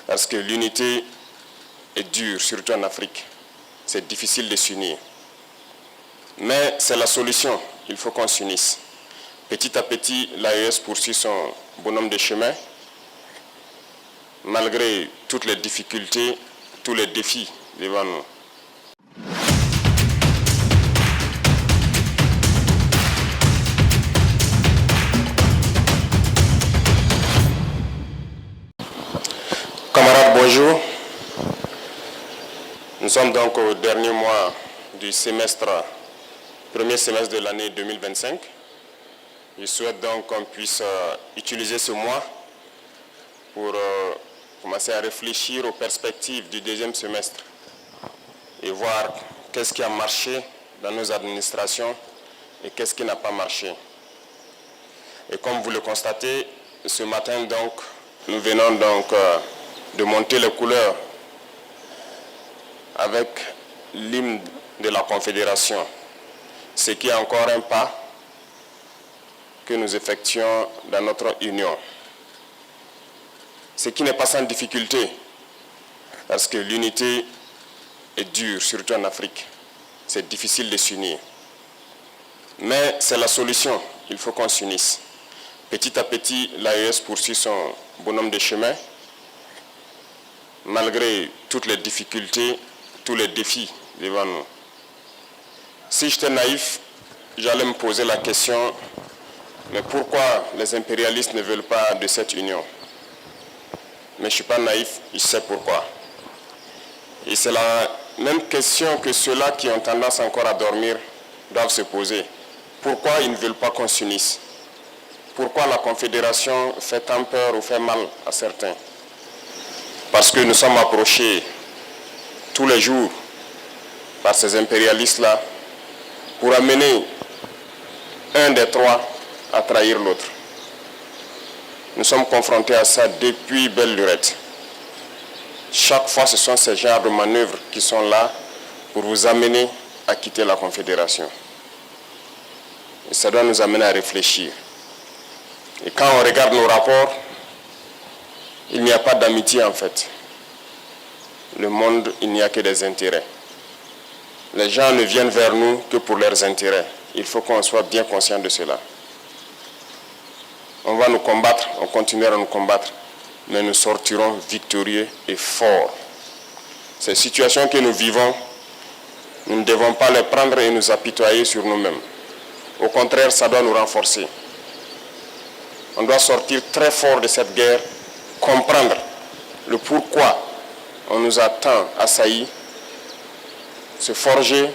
Parce que l'unité est dure, surtout en Afrique. C'est difficile de s'unir. Mais c'est la solution. Il faut qu'on s'unisse. Petit à petit, l'AES poursuit son bonhomme de chemin. Malgré toutes les difficultés, tous les défis devant nous. Camarades, bonjour. Nous sommes donc au dernier mois du premier semestre de l'année 2025. Je souhaite donc qu'on puisse utiliser ce mois pour commencer à réfléchir aux perspectives du deuxième semestre et voir qu'est-ce qui a marché dans nos administrations et qu'est-ce qui n'a pas marché. Et comme vous le constatez, ce matin donc, nous venons donc de monter les couleurs avec l'hymne de la Confédération, ce qui est encore un pas que nous effectuons dans notre union. Ce qui n'est pas sans difficulté, parce que l'unité est dure, surtout en Afrique. C'est difficile de s'unir. Mais c'est la solution, il faut qu'on s'unisse. Petit à petit, l'AES poursuit son bonhomme de chemin, malgré toutes les difficultés, tous les défis devant nous. Si j'étais naïf, j'allais me poser la question, mais pourquoi les impérialistes ne veulent pas de cette union? Mais je ne suis pas naïf, je sais pourquoi. Et c'est la même question que ceux-là qui ont tendance encore à dormir doivent se poser. Pourquoi ils ne veulent pas qu'on s'unisse? Pourquoi la Confédération fait tant peur ou fait mal à certains? Parce que nous sommes approchés tous les jours par ces impérialistes-là pour amener un des trois à trahir l'autre. Nous sommes confrontés à ça depuis belle lurette. Chaque fois, ce sont ces genres de manœuvres qui sont là pour vous amener à quitter la Confédération. Et ça doit nous amener à réfléchir. Et quand on regarde nos rapports, il n'y a pas d'amitié en fait. Le monde, il n'y a que des intérêts. Les gens ne viennent vers nous que pour leurs intérêts. Il faut qu'on soit bien conscient de cela. On va nous combattre, on continuera à nous combattre, mais nous sortirons victorieux et forts. Ces situations que nous vivons, nous ne devons pas les prendre et nous apitoyer sur nous-mêmes. Au contraire, ça doit nous renforcer. On doit sortir très fort de cette guerre, comprendre le pourquoi on nous a tant assaillis, se forger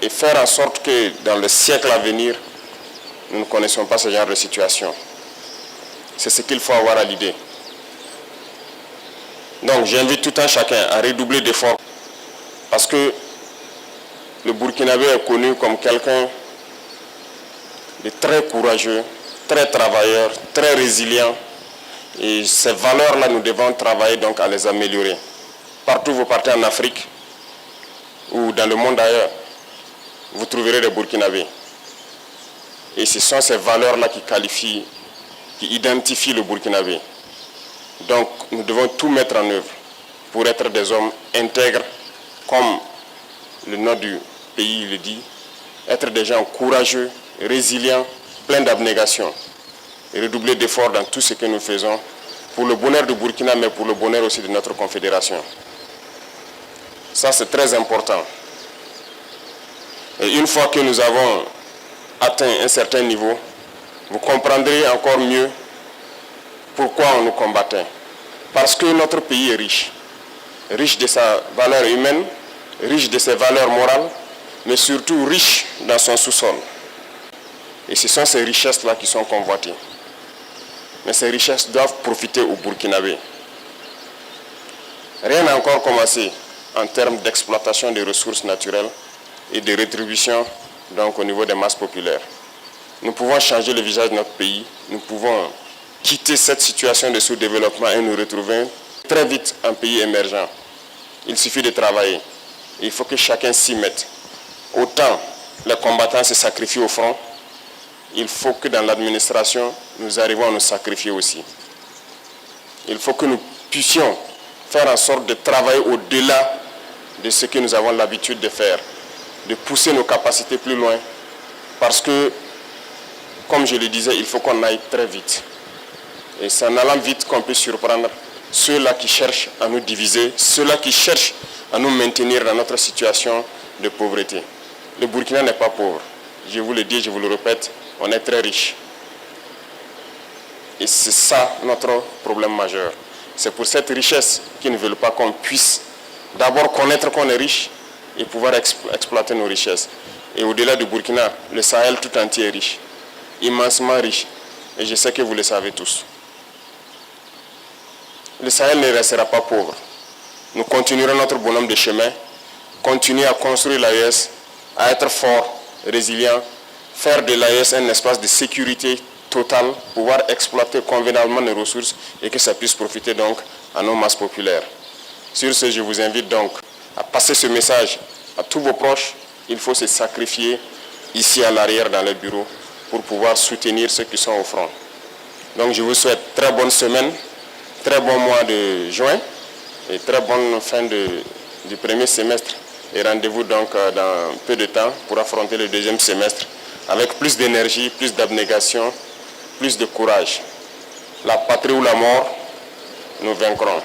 et faire en sorte que dans le siècle à venir, nous ne connaissons pas ce genre de situation. C'est ce qu'il faut avoir à l'idée. Donc j'invite tout un chacun à redoubler d'efforts parce que le Burkinabé est connu comme quelqu'un de très courageux, très travailleur, très résilient. Et ces valeurs-là, nous devons travailler donc à les améliorer. Partout où vous partez en Afrique ou dans le monde ailleurs, vous trouverez des Burkinabés. Et ce sont ces valeurs-là qui identifient le Burkinabé. Donc nous devons tout mettre en œuvre pour être des hommes intègres, comme le nom du pays le dit, être des gens courageux, résilients, pleins d'abnégation et redoubler d'efforts dans tout ce que nous faisons pour le bonheur du Burkina, mais pour le bonheur aussi de notre confédération. Ça, c'est très important. Et une fois que nous avons atteint un certain niveau, vous comprendrez encore mieux pourquoi on nous combattait. Parce que notre pays est riche. Riche de sa valeur humaine, riche de ses valeurs morales, mais surtout riche dans son sous-sol. Et ce sont ces richesses-là qui sont convoitées. Mais ces richesses doivent profiter aux Burkinabés. Rien n'a encore commencé en termes d'exploitation des ressources naturelles et de rétribution donc, au niveau des masses populaires. Nous pouvons changer le visage de notre pays, nous pouvons quitter cette situation de sous-développement et nous retrouver très vite un pays émergent. Il suffit de travailler. Il faut que chacun s'y mette. Autant les combattants se sacrifient au front, il faut que dans l'administration, nous arrivions à nous sacrifier aussi. Il faut que nous puissions faire en sorte de travailler au-delà de ce que nous avons l'habitude de faire, de pousser nos capacités plus loin, parce que, comme je le disais, il faut qu'on aille très vite. Et c'est en allant vite qu'on peut surprendre ceux-là qui cherchent à nous diviser, ceux-là qui cherchent à nous maintenir dans notre situation de pauvreté. Le Burkina n'est pas pauvre. Je vous le dis, je vous le répète, on est très riche. Et c'est ça notre problème majeur. C'est pour cette richesse qu'ils ne veulent pas qu'on puisse d'abord connaître qu'on est riche et pouvoir exploiter nos richesses. Et au-delà du Burkina, le Sahel tout entier est riche, immensement riche. Et je sais que vous le savez tous. Le Sahel ne restera pas pauvre. Nous continuerons notre bonhomme de chemin, continuer à construire l'AES, à être fort, résilient, faire de l'AES un espace de sécurité totale, pouvoir exploiter convenablement nos ressources et que ça puisse profiter donc à nos masses populaires. Sur ce, je vous invite donc à passer ce message à tous vos proches. Il faut se sacrifier ici à l'arrière dans les bureaux pour pouvoir soutenir ceux qui sont au front. Donc je vous souhaite très bonne semaine, très bon mois de juin et très bonne fin du premier semestre. Et rendez-vous donc dans peu de temps pour affronter le deuxième semestre avec plus d'énergie, plus d'abnégation, plus de courage. La patrie ou la mort, nous vaincrons.